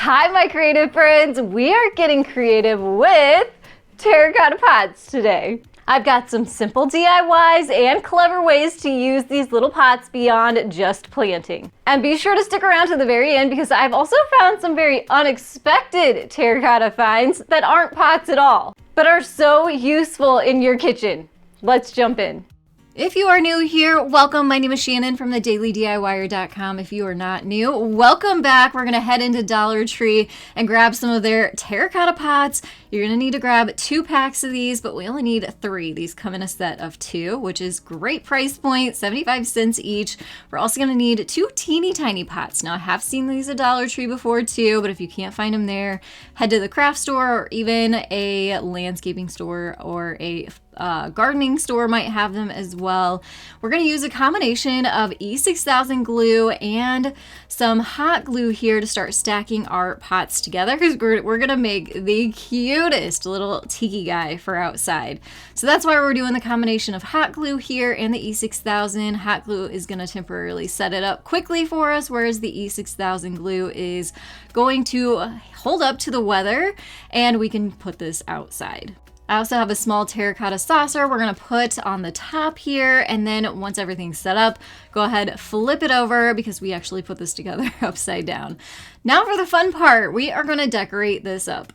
Hi, my creative friends. We are getting creative with Terra Cotta pots today. I've got some simple DIYs and clever ways to use these little pots beyond just planting. And be sure to stick around to the very end because I've also found some very unexpected Terra Cotta finds that aren't pots at all, but are so useful in your kitchen. Let's jump in. If you are new here, welcome. My name is Shannon from thedailydiyer.com. If you are not new, welcome back. We're gonna head into Dollar Tree and grab some of their Terra Cotta pots. You're gonna need to grab 2 packs of these, but we only need 3. These come in a set of 2, which is great price point, 75 cents each. We're also gonna need 2 teeny tiny pots. Now I have seen these at Dollar Tree before too, but if you can't find them there, head to the craft store or even a landscaping store or a gardening store might have them as well. We're going to use a combination of E6000 glue and some hot glue here to start stacking our pots together because we're going to make the cutest little tiki guy for outside. So that's why we're doing the combination of hot glue here and the E6000. Hot glue is going to temporarily set it up quickly for us, whereas the E6000 glue is going to hold up to the weather and we can put this outside. I also have a small Terra Cotta saucer we're gonna put on the top here, and then once everything's set up, go ahead, flip it over because we actually put this together upside down. Now for the fun part, we are gonna decorate this up.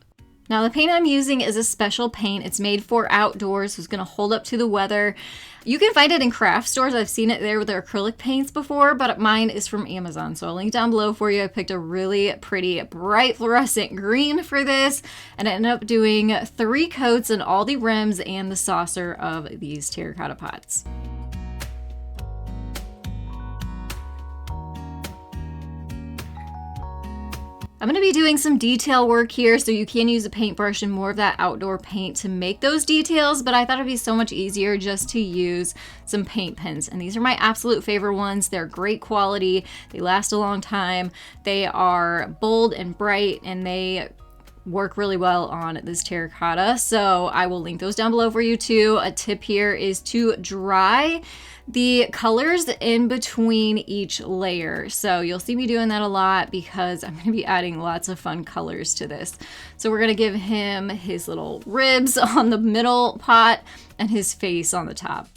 Now the paint I'm using is a special paint. It's made for outdoors, so it's gonna hold up to the weather. You can find it in craft stores. I've seen it there with their acrylic paints before, but mine is from Amazon. So I'll link down below for you. I picked a really pretty bright fluorescent green for this, and I ended up doing 3 coats on all the rims and the saucer of these Terra Cotta pots. I'm going to be doing some detail work here, so you can use a paintbrush and more of that outdoor paint to make those details, but I thought it'd be so much easier just to use some paint pens. And these are my absolute favorite ones. They're great quality. They last a long time. They are bold and bright, and they work really well on this Terra Cotta. So I will link those down below for you too. A tip here is to dry the colors in between each layer. So you'll see me doing that a lot because I'm going to be adding lots of fun colors to this. So we're going to give him his little ribs on the middle pot and his face on the top.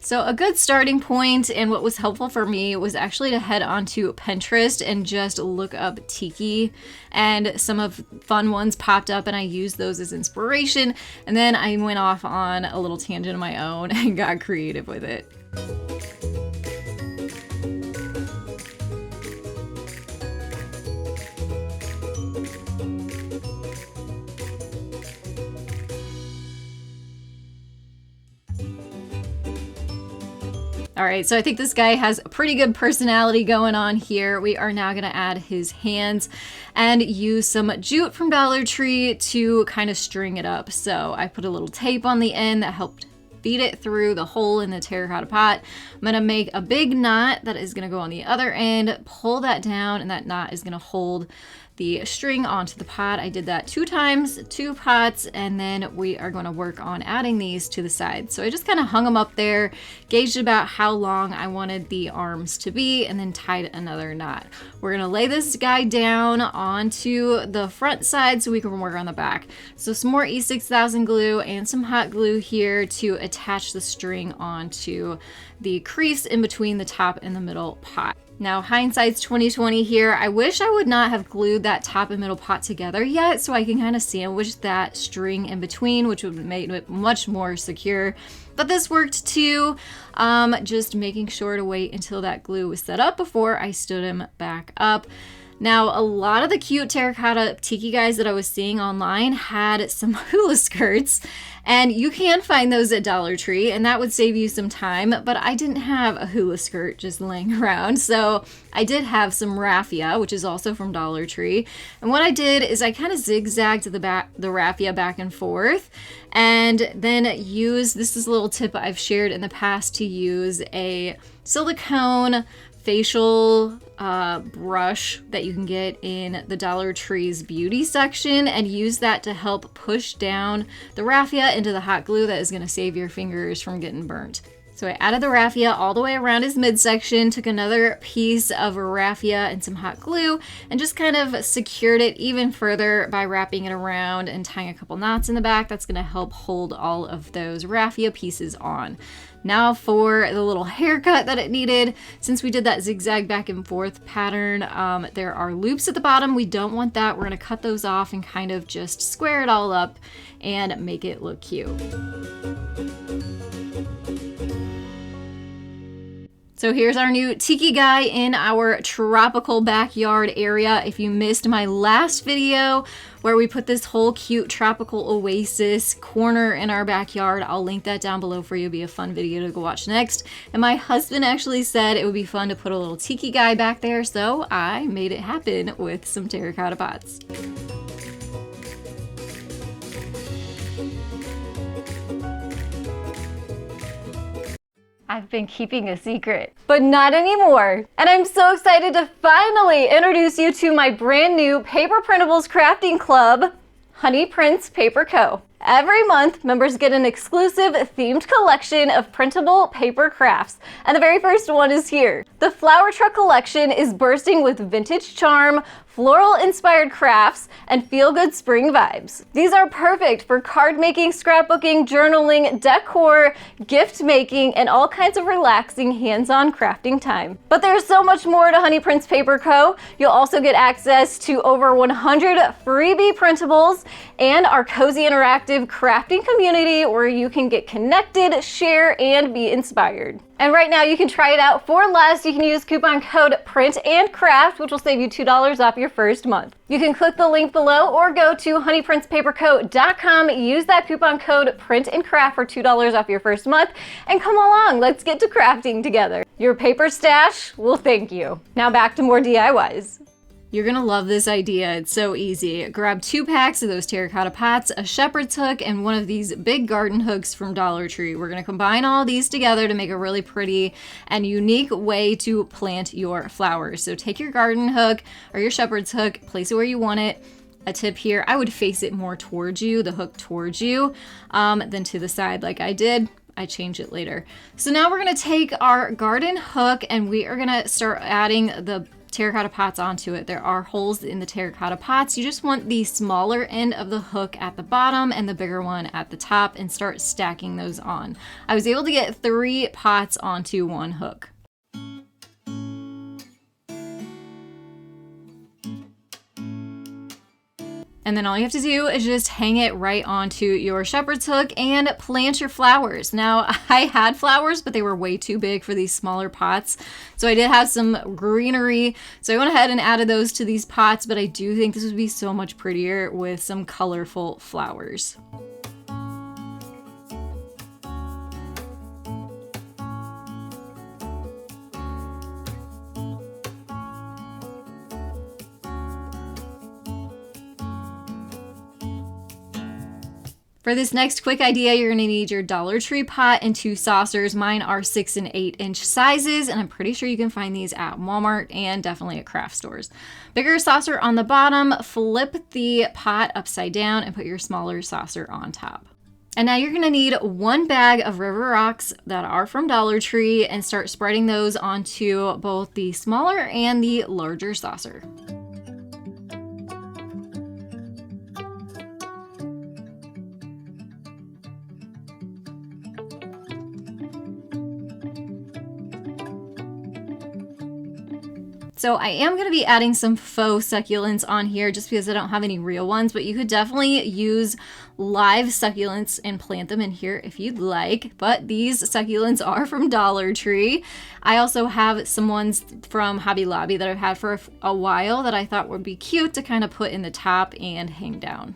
So a good starting point, and what was helpful for me, was actually to head onto Pinterest and just look up TIKI, and some of fun ones popped up and I used those as inspiration, and then I went off on a little tangent of my own and got creative with it. All right, so I think this guy has a pretty good personality going on here. We are now gonna add his hands and use some jute from Dollar Tree to kind of string it up. So I put a little tape on the end that helped feed it through the hole in the Terra Cotta pot. I'm gonna make a big knot that is gonna go on the other end, pull that down, and that knot is gonna hold the string onto the pot. I did that 2 times, 2 pots, and then we are going to work on adding these to the side. So I just kind of hung them up there, gauged about how long I wanted the arms to be, and then tied another knot. We're going to lay this guy down onto the front side so we can work on the back. So some more E6000 glue and some hot glue here to attach the string onto the crease in between the top and the middle pot. Now, hindsight's 2020 here. I wish I would not have glued that top and middle pot together yet, so I can kind of sandwich that string in between, which would make it much more secure. But this worked too, just making sure to wait until that glue was set up before I stood him back up. Now, a lot of the cute Terra Cotta tiki guys that I was seeing online had some hula skirts, and you can find those at Dollar Tree, and that would save you some time, but I didn't have a hula skirt just laying around, so I did have some raffia, which is also from Dollar Tree, and what I did is I kind of zigzagged the raffia back and forth, and then this is a little tip I've shared in the past, to use a silicone facial brush that you can get in the Dollar Tree's beauty section and use that to help push down the raffia into the hot glue that is going to save your fingers from getting burnt. So I added the raffia all the way around his midsection, took another piece of raffia and some hot glue, and just kind of secured it even further by wrapping it around and tying a couple knots in the back. That's going to help hold all of those raffia pieces on. Now for the little haircut that it needed. Since we did that zigzag back and forth pattern, there are loops at the bottom. We don't want that. We're going to cut those off and kind of just square it all up and make it look cute. So here's our new tiki guy in our tropical backyard area. If you missed my last video where we put this whole cute tropical oasis corner in our backyard, I'll link that down below for you. It'll be a fun video to go watch next. And my husband actually said it would be fun to put a little tiki guy back there, so I made it happen with some terracotta pots. I've been keeping a secret, but not anymore. And I'm so excited to finally introduce you to my brand new Paper Printables crafting club, Honey Prints Paper Co. Every month, members get an exclusive themed collection of printable paper crafts, and the very first one is here. The Flower Truck collection is bursting with vintage charm, floral-inspired crafts, and feel-good spring vibes. These are perfect for card making, scrapbooking, journaling, decor, gift making, and all kinds of relaxing hands-on crafting time. But there's so much more to Honey Prints Paper Co. You'll also get access to over 100 freebie printables and our cozy interactive crafting community where you can get connected, share, and be inspired. And right now you can try it out for less. You can use coupon code PRINTANDCRAFT, which will save you $2 off your first month. You can click the link below or go to honeyprintspaperco.com, use that coupon code PRINTANDCRAFT for $2 off your first month, and come along, let's get to crafting together. Your paper stash will thank you. Now back to more DIYs. You're gonna love this idea. It's so easy. Grab 2 packs of those terracotta pots, a shepherd's hook, and one of these big garden hooks from Dollar Tree. We're gonna combine all these together to make a really pretty and unique way to plant your flowers. So take your garden hook or your shepherd's hook, place it where you want it. A tip here, I would face it more towards you, the hook towards you, than to the side like I did. I change it later. So now we're gonna take our garden hook and we are gonna start adding the terracotta pots onto it. There are holes in the terracotta pots. You just want the smaller end of the hook at the bottom and the bigger one at the top and start stacking those on. I was able to get 3 pots onto one hook. And then all you have to do is just hang it right onto your shepherd's hook and plant your flowers. Now, I had flowers, but they were way too big for these smaller pots. So I did have some greenery. So I went ahead and added those to these pots, but I do think this would be so much prettier with some colorful flowers. For this next quick idea, you're gonna need your Dollar Tree pot and 2 saucers. Mine are 6 and 8 inch sizes, and I'm pretty sure you can find these at Walmart and definitely at craft stores. Bigger saucer on the bottom, flip the pot upside down and put your smaller saucer on top. And now you're gonna need 1 bag of river rocks that are from Dollar Tree and start spreading those onto both the smaller and the larger saucer. So I am going to be adding some faux succulents on here just because I don't have any real ones, but you could definitely use live succulents and plant them in here if you'd like. But these succulents are from Dollar Tree. I also have some ones from Hobby Lobby that I've had for a while that I thought would be cute to kind of put in the top and hang down.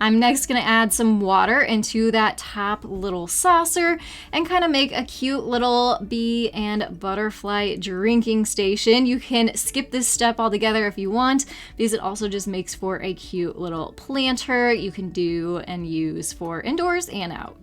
I'm next gonna add some water into that top little saucer and kind of make a cute little bee and butterfly drinking station. You can skip this step altogether if you want, because it also just makes for a cute little planter you can do and use for indoors and out.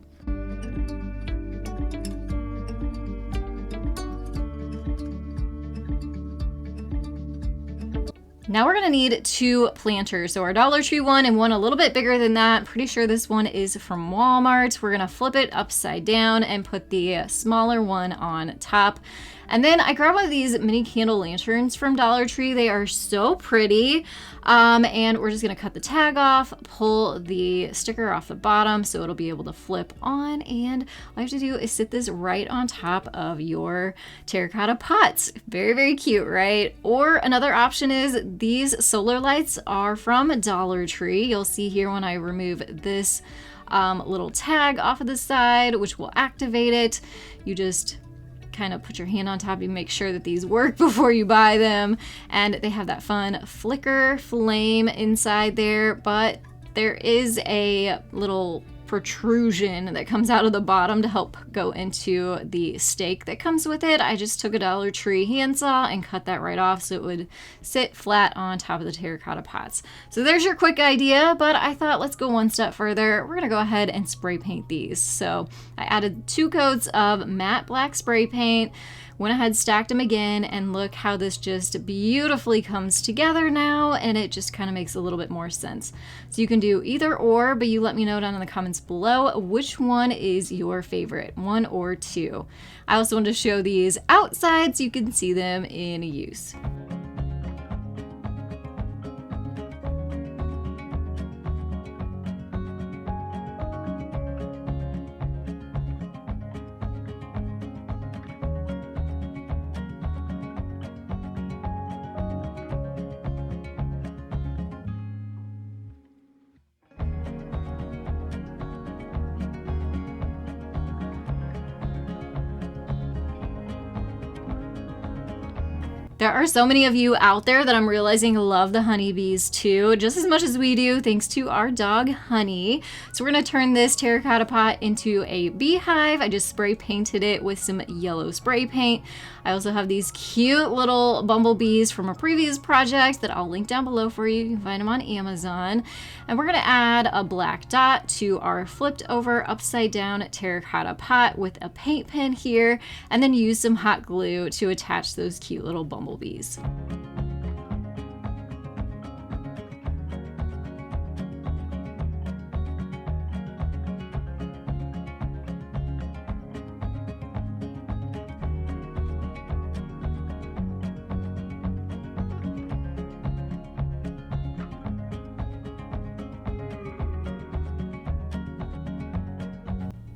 Now we're gonna need 2 planters. So our Dollar Tree one and one a little bit bigger than that. Pretty sure this one is from Walmart. We're gonna flip it upside down and put the smaller one on top. And then I grabbed one of these mini candle lanterns from Dollar Tree. They are so pretty. And we're just gonna cut the tag off, pull the sticker off the bottom so it'll be able to flip on. And all you have to do is sit this right on top of your terracotta pots. Very, very cute, right? Or another option is these solar lights are from Dollar Tree. You'll see here when I remove this little tag off of the side, which will activate it. You just kind of put your hand on top, you make sure that these work before you buy them, and they have that fun flicker flame inside there, but there is a little protrusion that comes out of the bottom to help go into the stake that comes with it. I just took a Dollar Tree handsaw and cut that right off so it would sit flat on top of the terracotta pots. So there's your quick idea, but I thought let's go one step further. We're gonna go ahead and spray paint these. So I added 2 coats of matte black spray paint, went ahead, stacked them again, and look how this just beautifully comes together now, and it just kind of makes a little bit more sense. So you can do either or, but you let me know down in the comments below which one is your favorite, 1 or 2. I also wanted to show these outside so you can see them in use. There are so many of you out there that I'm realizing love the honeybees too, just as much as we do, thanks to our dog Honey. So we're gonna turn this terracotta pot into a beehive. I just spray painted it with some yellow spray paint. I also have these cute little bumblebees from a previous project that I'll link down below for you. You can find them on Amazon. And we're gonna add a black dot to our flipped over upside down terracotta pot with a paint pen here, and then use some hot glue to attach those cute little bumblebees.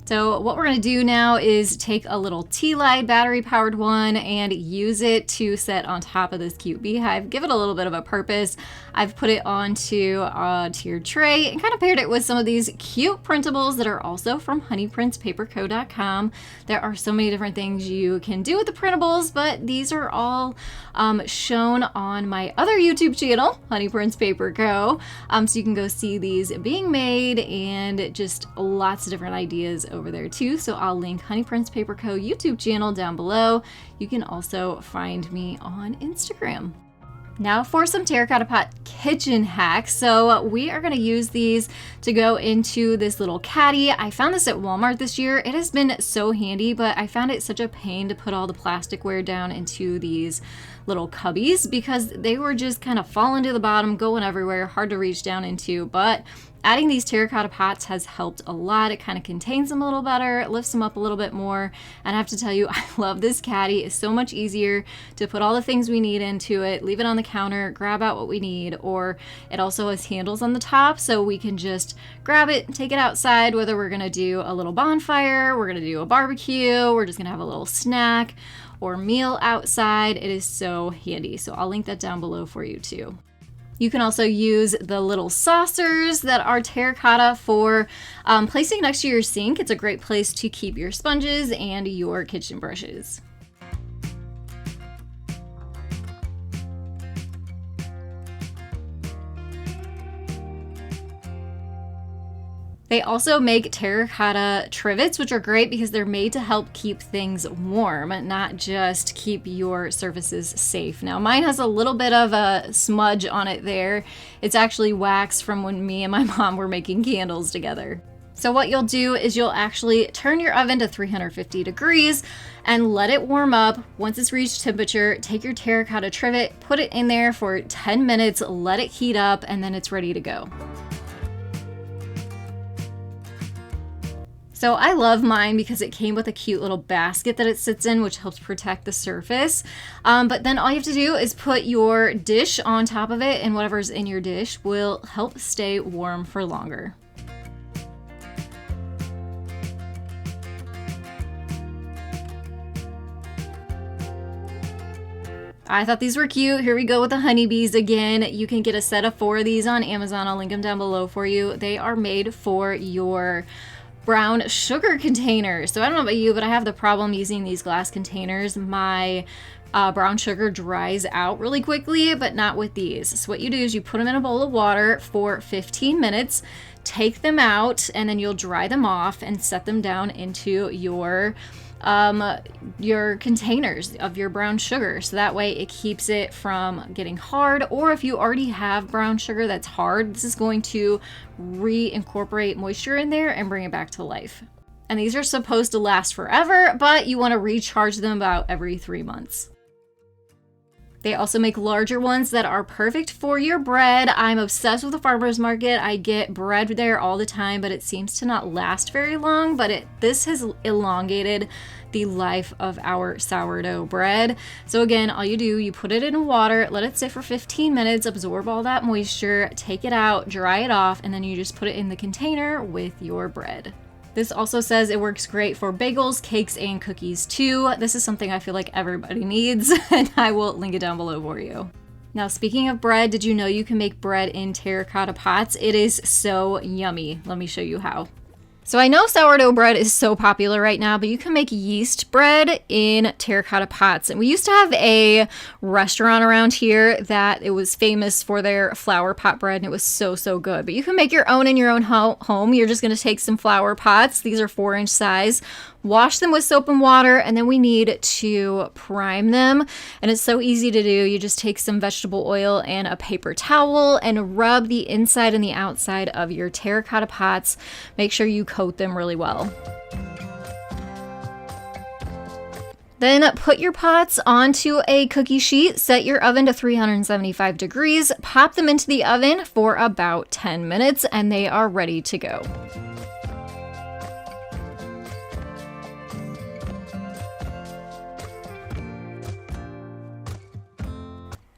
So what we're gonna do now is take a little tea light battery powered one and use it to set on top of this cute beehive. Give it a little bit of a purpose. I've put it onto a tiered tray and kind of paired it with some of these cute printables that are also from honeyprintspaperco.com. There are so many different things you can do with the printables, but these are all shown on my other YouTube channel, Honey Prints Paper Co. So you can go see these being made and just lots of different ideas over there too. So I'll link Honey Prints Paper Co. YouTube channel down below. You can also find me on Instagram. Now for some terracotta pot kitchen hacks. So we are going to use these to go into this little caddy. I found this at Walmart this year. It has been so handy, but I found it such a pain to put all the plasticware down into these little cubbies because they were just kind of falling to the bottom, going everywhere, hard to reach down into. But adding these terracotta pots has helped a lot. It kind of contains them a little better, lifts them up a little bit more. And I have to tell you, I love this caddy. It's so much easier to put all the things we need into it, leave it on the counter, grab out what we need, or it also has handles on the top so we can just grab it and take it outside, whether we're gonna do a little bonfire, we're gonna do a barbecue, we're just gonna have a little snack or meal outside. It is so handy. So I'll link that down below for you too. You can also use the little saucers that are terracotta for placing next to your sink. It's a great place to keep your sponges and your kitchen brushes. They also make terracotta trivets, which are great because they're made to help keep things warm, not just keep your surfaces safe. Now, mine has a little bit of a smudge on it there. It's actually wax from when me and my mom were making candles together. So what you'll do is you'll actually turn your oven to 350 degrees and let it warm up. Once it's reached temperature, take your terracotta trivet, put it in there for 10 minutes, let it heat up, and then it's ready to go. So I love mine because it came with a cute little basket that it sits in, which helps protect the surface. But then all you have to do is put your dish on top of it, and whatever's in your dish will help stay warm for longer. I thought these were cute. Here we go with the honeybees again. You can get a set of 4 of these on Amazon. I'll link them down below for you. They are made for your brown sugar containers. So I don't know about you, but I have the problem using these glass containers. My brown sugar dries out really quickly, but not with these. So what you do is you put them in a bowl of water for 15 minutes, take them out, and then you'll dry them off and set them down into your containers of your brown sugar. So that way it keeps it from getting hard, or if you already have brown sugar that's hard, this is going to reincorporate moisture in there and bring it back to life. And these are supposed to last forever, but you want to recharge them about every 3 months. They also make larger ones that are perfect for your bread. I'm obsessed with the farmer's market. I get bread there all the time, but it seems to not last very long. But this has elongated the life of our sourdough bread. So again, all you do, you put it in water, let it sit for 15 minutes, absorb all that moisture, take it out, dry it off, and then you just put it in the container with your bread. This also says it works great for bagels, cakes, and cookies too. This is something I feel like everybody needs, and I will link it down below for you. Now, speaking of bread, did you know you can make bread in terracotta pots? It is so yummy. Let me show you how. So I know sourdough bread is so popular right now, but you can make yeast bread in terracotta pots. And we used to have a restaurant around here that it was famous for their flower pot bread, and it was so, so good. But you can make your own in your own home. You're just going to take some flower pots. These are 4-inch size. Wash them with soap and water, and then we need to prime them. And it's so easy to do. You just take some vegetable oil and a paper towel and rub the inside and the outside of your terracotta pots. Make sure you coat them really well. Then put your pots onto a cookie sheet, set your oven to 375 degrees, pop them into the oven for about 10 minutes, and they are ready to go.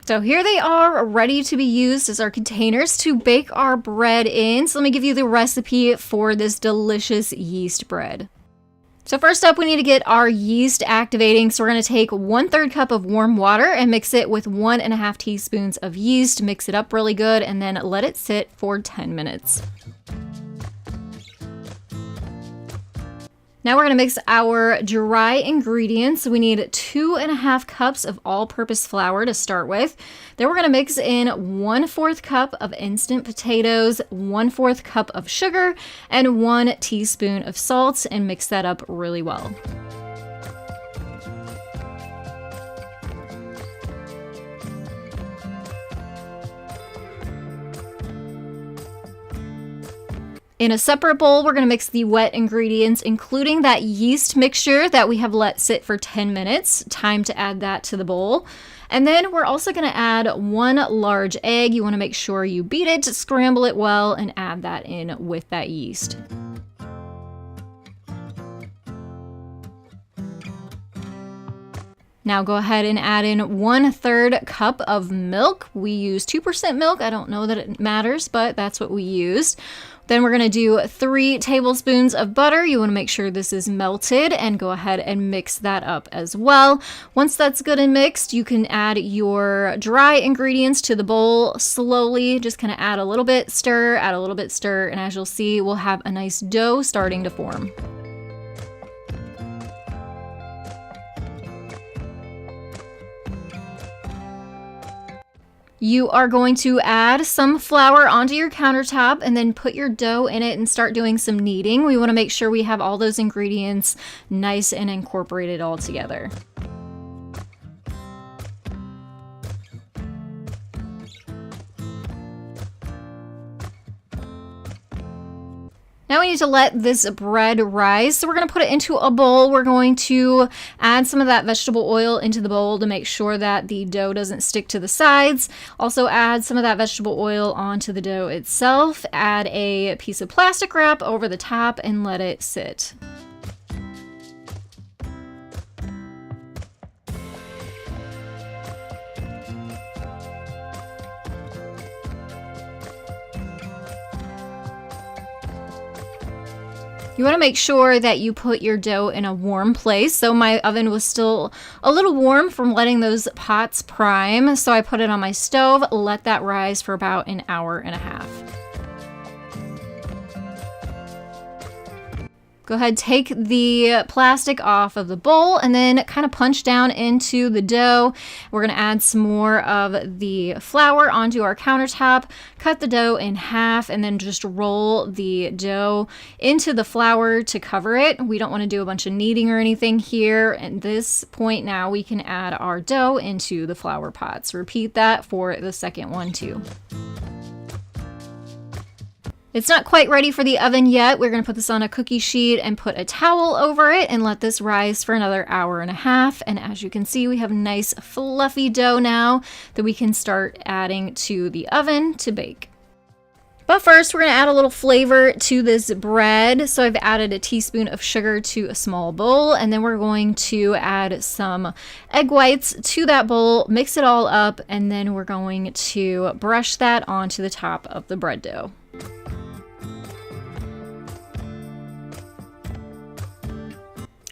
So here they are, ready to be used as our containers to bake our bread in. So let me give you the recipe for this delicious yeast bread. So first up, we need to get our yeast activating. So we're going to take 1/3 cup of warm water and mix it with 1.5 teaspoons of yeast. Mix it up really good and then let it sit for 10 minutes. Now we're going to mix our dry ingredients. So we need 2.5 cups of all-purpose flour to start with. Then we're going to mix in 1/4 cup of instant potatoes, 1/4 cup of sugar, and 1 teaspoon of salt, and mix that up really well. In a separate bowl, we're going to mix the wet ingredients, including that yeast mixture that we have let sit for 10 minutes. Time to add that to the bowl. And then we're also going to add 1 large egg. You want to make sure you beat it, scramble it well, and add that in with that yeast. Now go ahead and add in 1/3 cup of milk. We use 2% milk. I don't know that it matters, but that's what we used. Then we're going to do 3 tablespoons of butter. You want to make sure this is melted and go ahead and mix that up as well. Once that's good and mixed, you can add your dry ingredients to the bowl slowly. Just kind of add a little bit, stir, add a little bit, stir, and as you'll see, we'll have a nice dough starting to form. You are going to add some flour onto your countertop and then put your dough in it and start doing some kneading. We want to make sure we have all those ingredients nice and incorporated all together. Now we need to let this bread rise. So we're going to put it into a bowl. We're going to add some of that vegetable oil into the bowl to make sure that the dough doesn't stick to the sides. Also add some of that vegetable oil onto the dough itself. Add a piece of plastic wrap over the top and let it sit. You want to make sure that you put your dough in a warm place. So my oven was still a little warm from letting those pots prime. So I put it on my stove, let that rise for about an hour and a half. Go ahead, take the plastic off of the bowl and then kind of punch down into the dough. We're going to add some more of the flour onto our countertop, cut the dough in half, and then just roll the dough into the flour to cover it. We don't want to do a bunch of kneading or anything here. At this point now, we can add our dough into the flour pots. Repeat that for the second one too. It's not quite ready for the oven yet. We're going to put this on a cookie sheet and put a towel over it and let this rise for another hour and a half. And as you can see, we have nice fluffy dough now that we can start adding to the oven to bake. But first, we're going to add a little flavor to this bread. So I've added a teaspoon of sugar to a small bowl, and then we're going to add some egg whites to that bowl, mix it all up, and then we're going to brush that onto the top of the bread dough.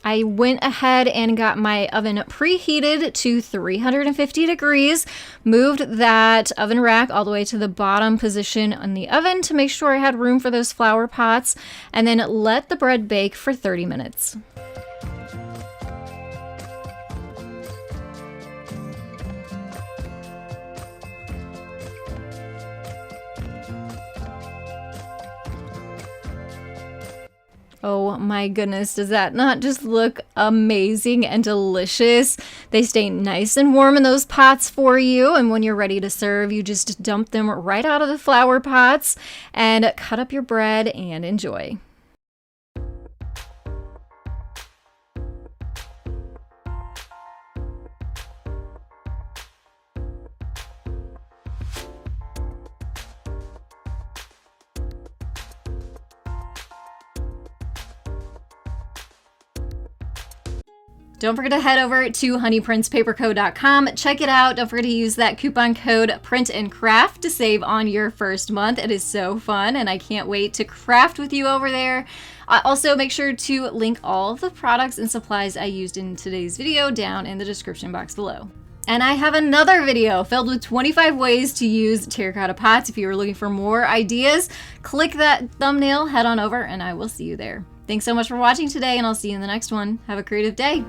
I went ahead and got my oven preheated to 350 degrees, moved that oven rack all the way to the bottom position on the oven to make sure I had room for those flower pots, and then let the bread bake for 30 minutes. Oh my goodness, does that not just look amazing and delicious? They stay nice and warm in those pots for you, and when you're ready to serve, you just dump them right out of the flower pots and cut up your bread and enjoy. Don't forget to head over to honeyprintspaperco.com. Check it out. Don't forget to use that coupon code PRINTANDCRAFT to save on your first month. It is so fun, and I can't wait to craft with you over there. Also, make sure to link all the products and supplies I used in today's video down in the description box below. And I have another video filled with 25 ways to use terracotta pots. If you are looking for more ideas, click that thumbnail, head on over, and I will see you there. Thanks so much for watching today, and I'll see you in the next one. Have a creative day.